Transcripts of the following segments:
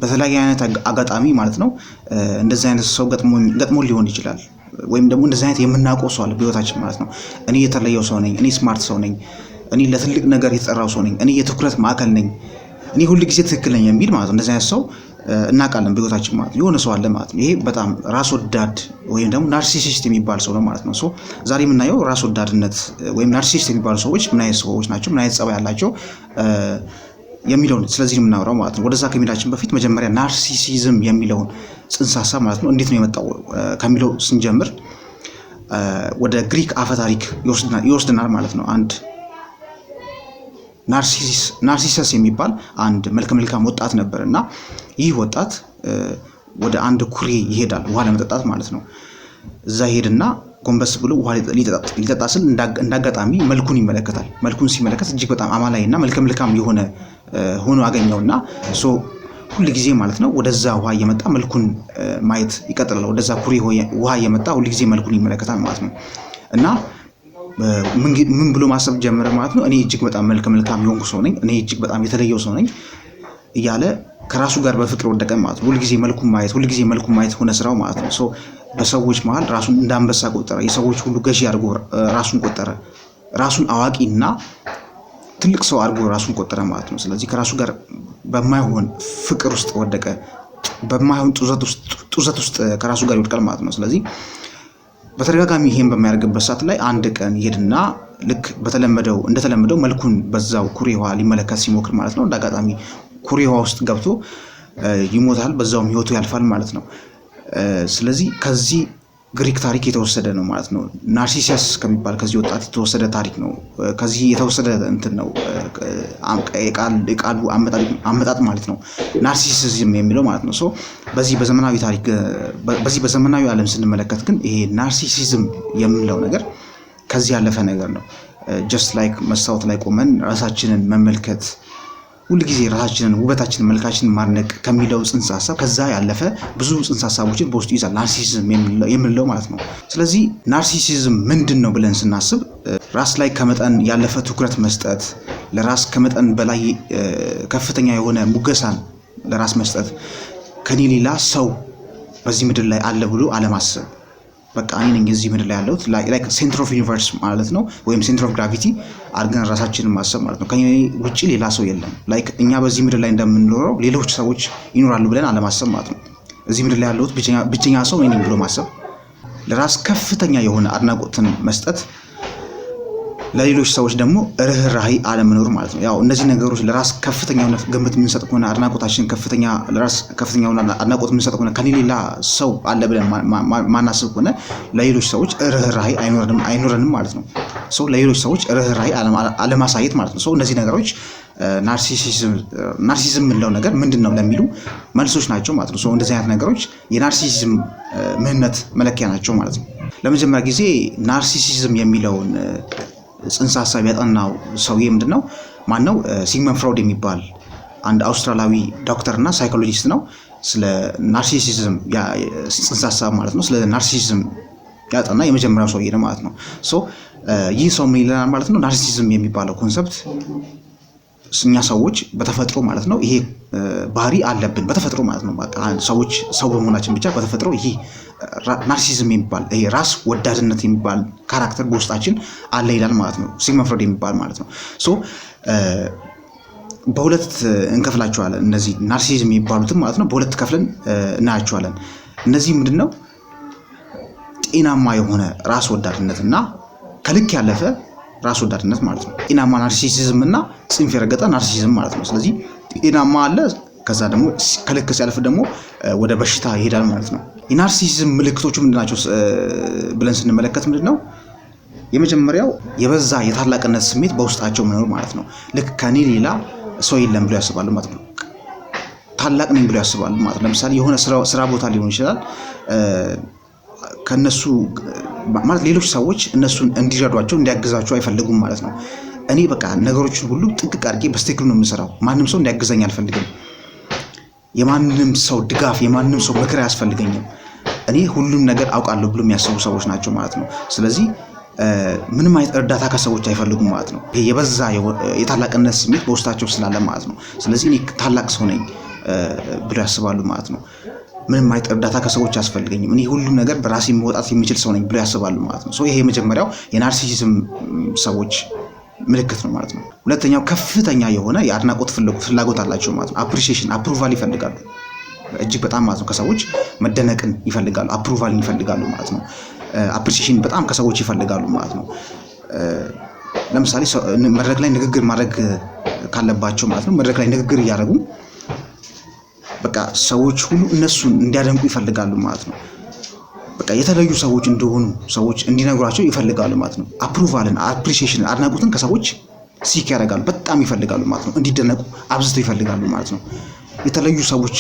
በተለያየ አይነት አጋጣሚ ማለት ነው እንደዚህ አይነት ሰው ገጥሞ ሊሆን ይችላል ወይም ደግሞ እንደዚህ አይነት የምናውቀው ሰው አለ በህይወታችን ማለት ነው። እኔ የተለየው ሰው ነኝ፣ እኔ ስማርት ሰው ነኝ፣ እኔ ለትልቅ ነገር የተጠራው ሰው ነኝ፣ እኔ የትኩረት ማዕከል ነኝ፣ እኔ ሁሉ ጊዜ ትክክል ነኝ የሚል ማለት ነው። እንደዚህ አይነት ሰው እናውቃለን በህይወታችን ማለት ነው። የሆነ ሰው አለ ማለት ነው። ይሄ በጣም ራስ ወዳድ ወይም ደግሞ ናርሲሲስት የሚባል ሰው ነው ማለት ነው። ሶ ዛሬ የምናየው ራስ ወዳድነት ወይም ናርሲሲስት የሚባሉ ሰዎች ምን አይነት ሰዎች ናቸው፣ ምን አይነት ጸባይ ያላቸው የሚለውን ስለዚህ የምናወራው ማለት ነው። ወደዛ ከሚላችን በፊት መጀመሪያ ናርሲሲዝም የሚለውን ጽንሰ ሀሳብ ማለት ነው እንዴት ነው የመጣው ከሚለው ስንጀምር ወደ ግሪክ አፈ ታሪክ ይወስድናል ማለት ነው። አንድ ናርሲሰስ የሚባል አንድ መልካም ወጣት ነበር እና ይህ ወጣት ወደ አንድ ኩሬ ይሄዳል ውሃ ለመጠጣት ማለት ነው። እዛ ይሄድና ጎንበስ ብሎ ውሃ ሊጠጣ ስል እንዳጋጣሚ መልኩን ይመለከታል። መልኩን ሲመለከት እጅግ በጣም አማላይና መልካም የሆነ ሆኖ አገኘውና ሁሉ ጊዜ ማለት ነው ወደዛ ውሃ እየመጣ መልኩን ማየት ይቀጥላል። ወደዛ ኩሬ ውሃ እየመጣ ሁሉ ጊዜ መልኩን ይመለከታል ማለት ነው እና ምን ብሎ ማሰብ ጀመረ ማለት ነው። እኔ እጅግ በጣም መልካም የሆንኩ ሰው ነኝ፣ እኔ እጅግ በጣም የተለየው ሰው ነኝ እያለ ከራሱ ጋር በፍቅር ወደቀ ማለት ነው። ሁልጊዜ መልኩን ማየት ሆነ ስራው ማለት ነው። ሶ በሰዎች መሃል ራሱን እንዳንበሳ ቆጠረ። የሰዎች ሁሉ ገዢ አድርጎ ራሱን ቆጠረ። ራሱን አዋቂና ትልቅ ሰው አድርጎ ራሱን ቆጠረ ማለት ነው። ስለዚህ ከራሱ ጋር በማይሆን ፍቅር ውስጥ ወደቀ፣ በማይሆን ጡዘት ውስጥ ከራሱ ጋር ይወድቃል ማለት ነው። ስለዚህ በተደጋጋሚ ይሄን በሚያደርግበት ሰዓት ላይ አንድ ቀን ይሄድና ልክ እንደተለመደው መልኩን በዛው ኩሬ ውሃ ሊመለከት ሲሞክር ማለት ነው እንዳጋጣሚ ኩሬ ውሃ ውስጥ ገብቶ ይሞታል። በዛውም ህይወቱ ያልፋል ማለት ነው። ስለዚህ ከዚህ ግሪክ ታሪክ የተወሰደ ነው ማለት ነው። ናርሲሰስ ከሚባል ከዚህ ወጣት የተወሰደ ታሪክ ነው። ከዚህ የተወሰደ እንትን ነው የቃሉ አመጣጥ ማለት ነው ናርሲሲዝም የሚለው ማለት ነው። ሶ በዚህ በዘመናዊ ዓለም ስንመለከት ግን ይሄ ናርሲሲዝም የምንለው ነገር ከዚህ ያለፈ ነገር ነው። ጀስት ላይክ መስታወት ላይ ቆመን ራሳችንን መመልከት፣ ሁልጊዜ ራሳችንን ውበታችንን መልካችንን ማድነቅ ከሚለው ጽንሰ ሀሳብ ከዛ ያለፈ ብዙ ጽንሰ ሀሳቦችን በውስጡ ይዛል ናርሲሲዝም የምንለው ማለት ነው። ስለዚህ ናርሲሲዝም ምንድን ነው ብለን ስናስብ ራስ ላይ ከመጠን ያለፈ ትኩረት መስጠት፣ ለራስ ከመጠን በላይ ከፍተኛ የሆነ ሙገሳን ለራስ መስጠት፣ ከኔ ሌላ ሰው በዚህ ምድር ላይ አለ ብሎ አለማሰብ። በቃ እኔ ነኝ እዚህ ምድር ላይ ያለሁት ላይክ ሴንተር ኦፍ ዩኒቨርስ ማለት ነው፣ ወይም ሴንተር ኦፍ ግራቪቲ አድርገን ራሳችንን ማሰብ ማለት ነው። ከኔ ውጪ ሌላ ሰው የለም። ላይክ እኛ በዚህ ምድር ላይ እንደምንኖረው ሌሎች ሰዎች ይኖራሉ ብለን አለማሰብ ማለት ነው። እዚህ ምድር ላይ ያለሁት ብቸኛ ሰው እኔ ነኝ ብሎ ማሰብ፣ ለራስ ከፍተኛ የሆነ አድናቆትን መስጠት፣ ለሌሎች ሰዎች ደግሞ ርህራሄ አለመኖር ማለት ነው። ያው እነዚህ ነገሮች ለራስ ከፍተኛ የሆነ ግምት የምንሰጥ ከሆነ አድናቆታችን ለራስ ከፍተኛ የሆነ አድናቆት የምንሰጥ ከሆነ ከሌላ ሰው አለ ብለን ማናስብ ከሆነ ለሌሎች ሰዎች ርህራሄ አይኖረንም ማለት ነው። ሰው ለሌሎች ሰዎች ርህራሄ አለማሳየት ማለት ነው። ሰው እነዚህ ነገሮች ናርሲሲዝም የምንለው ነገር ምንድን ነው ለሚሉ መልሶች ናቸው ማለት ነው። ሰው እንደዚህ አይነት ነገሮች የናርሲሲዝም ምንነት መለኪያ ናቸው ማለት ነው። ለመጀመሪያ ጊዜ ናርሲሲዝም የሚለውን ጽንሰ ሀሳብ ያጠናው ሰውዬ ምንድነው? ማነው? ሲግመንድ ፍሮይድ የሚባል አንድ አውስትራሊያዊ ዶክተር እና ሳይኮሎጂስት ነው። ስለ ናርሲሲዝም ጽንሰ ሀሳብ ማለት ነው፣ ስለ ናርሲሲዝም ያጠና የመጀመሪያው ሰውዬ ነው ማለት ነው። ሶ ይህ ሰው ምን ይለናል ማለት ነው? ናርሲሲዝም የሚባለው ኮንሰፕት እኛ ሰዎች በተፈጥሮ ማለት ነው ይሄ ባህሪ አለብን በተፈጥሮ ማለት ነው። በቃ ሰው በመሆናችን ብቻ በተፈጥሮ ይሄ ናርሲሲዝም የሚባል ይሄ ራስ ወዳድነት የሚባል ካራክተር በውስጣችን አለ ይላል ማለት ነው ሲግመንድ ፍሮይድ የሚባል ማለት ነው። ሶ በሁለት እንከፍላቸዋለን እነዚህ ናርሲሲዝም የሚባሉትን ማለት ነው። በሁለት ከፍለን እናያቸዋለን። እነዚህ ምንድነው? ጤናማ የሆነ ራስ ወዳድነት እና ከልክ ያለፈ ራስ ወዳድነት ማለት ነው። ጤናማ ናርሲሲዝም እና ጽንፍ የረገጠ ናርሲሲዝም ማለት ነው። ስለዚህ ጤናማ አለ፣ ከዛ ደግሞ ከልክ ሲያልፍ ደግሞ ወደ በሽታ ይሄዳል ማለት ነው። የናርሲሲዝም ምልክቶቹ ምንድናቸው ብለን ስንመለከት ምንድነው? የመጀመሪያው የበዛ የታላቅነት ስሜት በውስጣቸው መኖር ማለት ነው። ልክ ከኔ ሌላ ሰው የለም ብሎ ያስባሉ ማለት ነው። ታላቅ ነኝ ብሎ ያስባሉ ማለት ነው። ለምሳሌ የሆነ ስራ ቦታ ሊሆን ይችላል ከነሱ ማለት ሌሎች ሰዎች እነሱን እንዲረዷቸው እንዲያግዛቸው አይፈልጉም ማለት ነው። እኔ በቃ ነገሮችን ሁሉ ጥንቅቅ አድርጌ በስትክክል ነው የምሰራው። ማንም ሰው እንዲያግዘኝ አልፈልግም። የማንም ሰው ድጋፍ፣ የማንም ሰው ምክር አያስፈልገኝም። እኔ ሁሉም ነገር አውቃለሁ ብሎ የሚያስቡ ሰዎች ናቸው ማለት ነው። ስለዚህ ምንም አይነት እርዳታ ከሰዎች አይፈልጉም ማለት ነው። ይሄ የበዛ የታላቅነት ስሜት በውስጣቸው ስላለ ማለት ነው። ስለዚህ እኔ ታላቅ ሰው ነኝ፣ ብሎ ያስባሉ ማለት ነው። ምንም አይነት እርዳታ ከሰዎች አያስፈልገኝም፣ እኔ ሁሉም ነገር በራሴ መውጣት የሚችል ሰው ነኝ ብሎ ያስባሉ ማለት ነው። ይሄ የመጀመሪያው የናርሲሲዝም ሰዎች ምልክት ነው ማለት ነው። ሁለተኛው ከፍተኛ የሆነ የአድናቆት ፍላጎት አላቸው ማለት ነው። አፕሪሺዬሽን አፕሩቫል ይፈልጋሉ እጅግ በጣም ማለት ነው። ከሰዎች መደነቅን ይፈልጋሉ፣ አፕሩቫልን ይፈልጋሉ ማለት ነው። አፕሪሺዬሽን በጣም ከሰዎች ይፈልጋሉ ማለት ነው። ለምሳሌ መድረክ ላይ ንግግር ማድረግ ካለባቸው ማለት ነው መድረክ ላይ ንግግር እያደረጉ በቃ ሰዎች ሁሉ እነሱን እንዲያደንቁ ይፈልጋሉ ማለት ነው። በቃ የተለዩ ሰዎች እንደሆኑ ሰዎች እንዲነግሯቸው ይፈልጋሉ ማለት ነው። አፕሩቫልን አፕሪሺዬሽን አድናቆትን ከሰዎች ሲክ ያደርጋሉ፣ በጣም ይፈልጋሉ ማለት ነው። እንዲደነቁ አብዝተው ይፈልጋሉ ማለት ነው። የተለዩ ሰዎች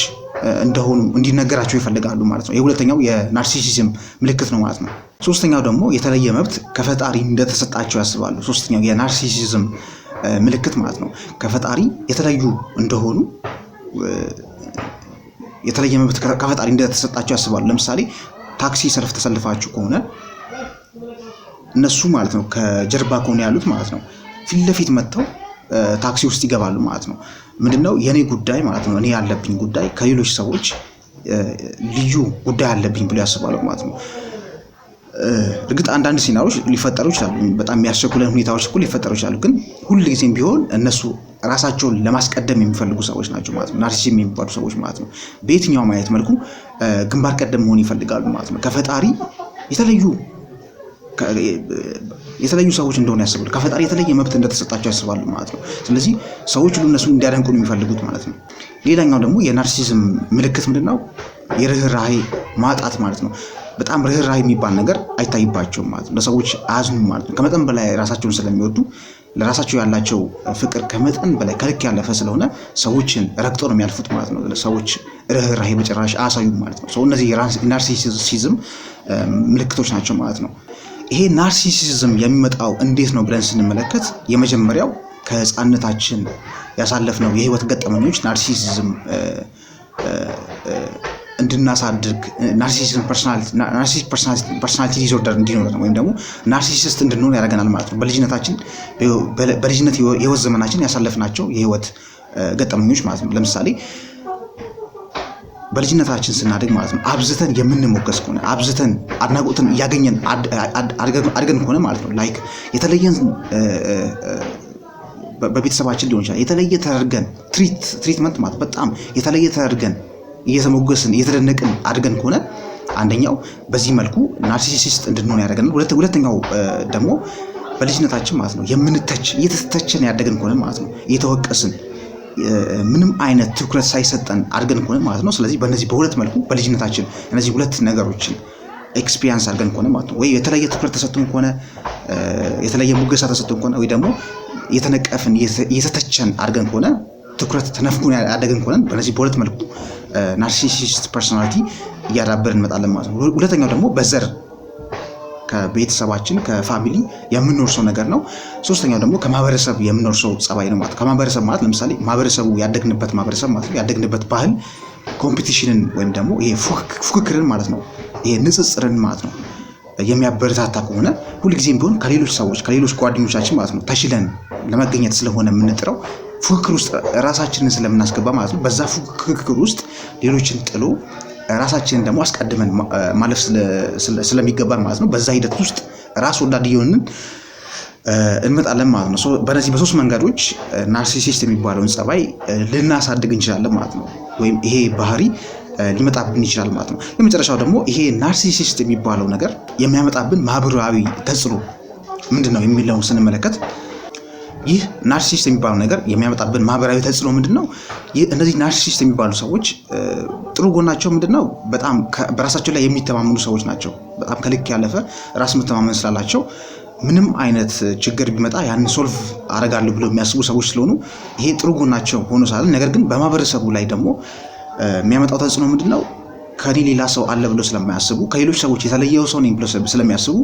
እንደሆኑ እንዲነገራቸው ይፈልጋሉ ማለት ነው። የሁለተኛው የናርሲሲዝም ምልክት ነው ማለት ነው። ሶስተኛው ደግሞ የተለየ መብት ከፈጣሪ እንደተሰጣቸው ያስባሉ። ሶስተኛው የናርሲሲዝም ምልክት ማለት ነው። ከፈጣሪ የተለዩ እንደሆኑ የተለየ መብት ከፈጣሪ እንደተሰጣቸው ያስባሉ። ለምሳሌ ታክሲ ሰልፍ ተሰልፋችሁ ከሆነ እነሱ ማለት ነው ከጀርባ ከሆነ ያሉት ማለት ነው ፊት ለፊት መጥተው ታክሲ ውስጥ ይገባሉ ማለት ነው። ምንድነው የኔ ጉዳይ ማለት ነው፣ እኔ ያለብኝ ጉዳይ ከሌሎች ሰዎች ልዩ ጉዳይ አለብኝ ብሎ ያስባሉ ማለት ነው። እርግጥ አንዳንድ ሲናሪዎች ሊፈጠሩ ይችላሉ፣ በጣም የሚያስቸኩለን ሁኔታዎች እኮ ሊፈጠሩ ይችላሉ። ግን ሁልጊዜም ቢሆን እነሱ ራሳቸውን ለማስቀደም የሚፈልጉ ሰዎች ናቸው ማለት ነው። ናርሲሲዝም የሚባሉ ሰዎች ማለት ነው በየትኛውም አይነት መልኩ ግንባር ቀደም መሆን ይፈልጋሉ ማለት ነው። ከፈጣሪ የተለዩ ሰዎች እንደሆነ ያስባሉ። ከፈጣሪ የተለየ መብት እንደተሰጣቸው ያስባሉ ማለት ነው። ስለዚህ ሰዎች ሁሉ እነሱን እንዲያደንቁ ነው የሚፈልጉት ማለት ነው። ሌላኛው ደግሞ የናርሲሲዝም ምልክት ምንድነው? የርህራሄ ማጣት ማለት ነው። በጣም ርህራሄ የሚባል ነገር አይታይባቸውም ማለት ነው። ለሰዎች አያዝኑም ማለት ነው። ከመጠን በላይ ራሳቸውን ስለሚወዱ ለራሳቸው ያላቸው ፍቅር ከመጠን በላይ ከልክ ያለፈ ስለሆነ ሰዎችን ረግጦ ነው የሚያልፉት ማለት ነው። ሰዎች ርህራሄ በጭራሽ አያሳዩም ማለት ነው። እነዚህ የናርሲሲዝም ምልክቶች ናቸው ማለት ነው። ይሄ ናርሲሲዝም የሚመጣው እንዴት ነው ብለን ስንመለከት የመጀመሪያው ከህፃንነታችን ያሳለፍነው የህይወት ገጠመኞች ናርሲሲዝም እንድናሳድግ ናርሲሲዝም ፐርሶናሊቲ ዲስኦርደር እንዲኖር ወይም ደግሞ ናርሲሲስት እንድንሆን ያደርገናል ማለት ነው። በልጅነት የህይወት ዘመናችን ያሳለፍናቸው የህይወት ገጠመኞች ማለት ነው። ለምሳሌ በልጅነታችን ስናድግ ማለት ነው አብዝተን የምንሞገስ ከሆነ አብዝተን አድናቆትን እያገኘን አድገን ከሆነ ማለት ነው ላይክ የተለየን በቤተሰባችን ሊሆን ይችላል የተለየ ተደርገን ትሪትመንት ማለት በጣም የተለየ ተደርገን እየተሞገስን እየተደነቅን አድገን ከሆነ አንደኛው በዚህ መልኩ ናርሲሲስት እንድንሆን ያደርገናል። ሁለተኛው ደግሞ በልጅነታችን ማለት ነው እየተተችን ያደገን ከሆነ ማለት ነው እየተወቀስን ምንም አይነት ትኩረት ሳይሰጠን አድገን ከሆነ ማለት ነው። ስለዚህ በእነዚህ በሁለት መልኩ በልጅነታችን እነዚህ ሁለት ነገሮችን ኤክስፒሪየንስ አድርገን ከሆነ ማለት ነው ወይ የተለየ ትኩረት ተሰጥቶን ከሆነ የተለየ ሙገሳ ተሰጥቶን ከሆነ ወይ ደግሞ የተነቀፍን እየተተቸን አድገን ከሆነ ትኩረት ተነፍጎን ያደገን ከሆነ በእነዚህ በሁለት መልኩ ናርሲሲስት ፐርሶናሊቲ እያዳበርን እንመጣለን ማለት ነው። ሁለተኛው ደግሞ በዘር ከቤተሰባችን ከፋሚሊ የምንወርሰው ነገር ነው። ሶስተኛው ደግሞ ከማህበረሰብ የምንወርሰው ጸባይ ነው ማለት ከማህበረሰብ ማለት ለምሳሌ ማህበረሰቡ ያደግንበት ማህበረሰብ ማለት ነው ያደግንበት ባህል ኮምፒቲሽንን ወይም ደግሞ ይሄ ፉክክርን ማለት ነው ይሄ ንጽጽርን ማለት ነው የሚያበረታታ ከሆነ ሁልጊዜም ቢሆን ከሌሎች ጓደኞቻችን ማለት ነው ተሽለን ለመገኘት ስለሆነ የምንጥረው ፉክክር ውስጥ ራሳችንን ስለምናስገባ ማለት ነው በዛ ፉክክር ውስጥ ሌሎችን ጥሎ ራሳችንን ደግሞ አስቀድመን ማለፍ ስለሚገባን ማለት ነው በዛ ሂደት ውስጥ ራስ ወዳድ እየሆንን እንመጣለን ማለት ነው። በነዚህ በሶስት መንገዶች ናርሲሲስት የሚባለውን ጸባይ ልናሳድግ እንችላለን ማለት ነው። ወይም ይሄ ባህሪ ሊመጣብን ይችላል ማለት ነው። የመጨረሻው ደግሞ ይሄ ናርሲሲስት የሚባለው ነገር የሚያመጣብን ማህበራዊ ተጽዕኖ ምንድነው የሚለውን ስንመለከት ይህ ናርሲሲስት የሚባለው ነገር የሚያመጣብን ማህበራዊ ተጽዕኖ ምንድነው? እነዚህ ናርሲሲስት የሚባሉ ሰዎች ጥሩ ጎናቸው ምንድነው? በጣም በራሳቸው ላይ የሚተማመኑ ሰዎች ናቸው። በጣም ከልክ ያለፈ ራስ መተማመን ስላላቸው ምንም አይነት ችግር ቢመጣ ያን ሶልቭ አደርጋለሁ ብለው የሚያስቡ ሰዎች ስለሆኑ ይሄ ጥሩ ጎናቸው ሆኖ ሳለ ነገር ግን በማህበረሰቡ ላይ ደግሞ የሚያመጣው ተጽዕኖ ምንድነው? ከኔ ሌላ ሰው አለ ብሎ ስለማያስቡ ከሌሎች ሰዎች የተለየው ሰው ነኝ ብሎ ስለሚያስቡ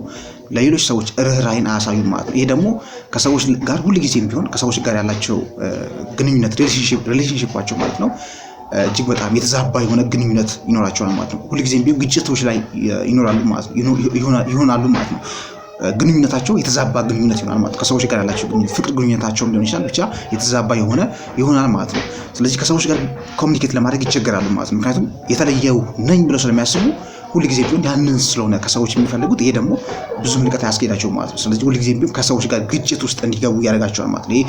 ለሌሎች ሰዎች ርህራሄን አያሳዩም ማለት ነው። ይሄ ደግሞ ከሰዎች ጋር ሁልጊዜም ቢሆን ከሰዎች ጋር ያላቸው ግንኙነት ሪሌሽንሺፓቸው ማለት ነው እጅግ በጣም የተዛባ የሆነ ግንኙነት ይኖራቸዋል ማለት ነው። ሁልጊዜም ቢሆን ግጭቶች ላይ ይኖራሉ ማለት ነው ይሆናሉ ማለት ነው። ግንኙነታቸው የተዛባ ግንኙነት ይሆናል ማለት ነው። ከሰዎች ጋር ያላቸው ግንኙነት ፍቅር ግንኙነታቸውም ሊሆን ይችላል፣ ብቻ የተዛባ ይሆናል ማለት ነው። ስለዚህ ከሰዎች ጋር ኮሚኒኬት ለማድረግ ይቸገራሉ ማለት ነው። ምክንያቱም የተለየው ነኝ ብለው ስለሚያስቡ ሁልጊዜ ቢሆን ያንን ስለሆነ ከሰዎች የሚፈልጉት፣ ይሄ ደግሞ ብዙም ርቀት አያስኬዳቸውም ማለት ነው። ስለዚህ ሁልጊዜ ቢሆን ከሰዎች ጋር ግጭት ውስጥ እንዲገቡ ያደርጋቸዋል ማለት ነው። ይሄ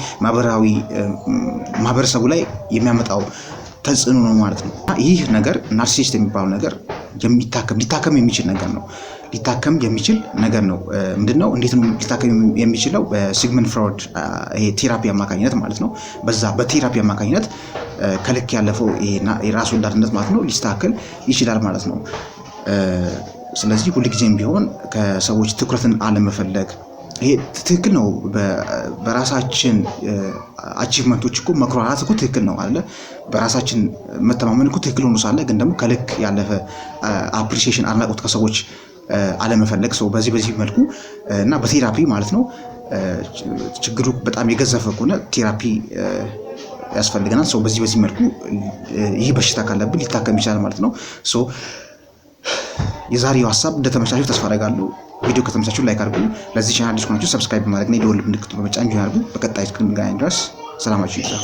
ማህበረሰቡ ላይ የሚያመጣው ተጽዕኖ ነው ማለት ነው። ይህ ነገር ናርሲሲስት የሚባለው ነገር ሊታከም የሚችል ነገር ነው። ሊታከም የሚችል ነገር ነው። ምንድነው? እንዴት ነው ሊታከም የሚችለው? በሲግመንድ ፍሮይድ ይሄ ቴራፒ አማካኝነት ማለት ነው። በዛ በቴራፒ አማካኝነት ከልክ ያለፈው የራስ ወዳድነት ማለት ነው ሊስተካከል ይችላል ማለት ነው። ስለዚህ ሁልጊዜም ቢሆን ከሰዎች ትኩረትን አለመፈለግ ይሄ ትክክል ነው። በራሳችን አቺቭመንቶች እኮ መኩራራት እኮ ትክክል ነው አይደለ? በራሳችን መተማመን እኮ ትክክል ሆኖ ሳለ ግን ደግሞ ከልክ ያለፈ አፕሪሺዬሽን አድናቆት ከሰዎች አለመፈለግ ሰው በዚህ መልኩ እና በቴራፒ ማለት ነው ችግሩ በጣም የገዘፈ ከሆነ ቴራፒ ያስፈልገናል። ሰው በዚህ መልኩ ይህ በሽታ ካለብን ሊታከም ይችላል ማለት ነው። ሶ የዛሬው ሀሳብ እንደተመቻችሁ ተስፋ አደርጋለሁ። ቪዲዮ ከተመቻችሁ ላይክ አድርጉ። ለዚህ ቻናል አዲስ ከሆናችሁ ሰብስክራይብ በማድረግ እና የደወል ምልክቱን በመጫን ጆይን አድርጉ። በቀጣይ እስክንገናኝ ድረስ ሰላማችሁ ይብዛ።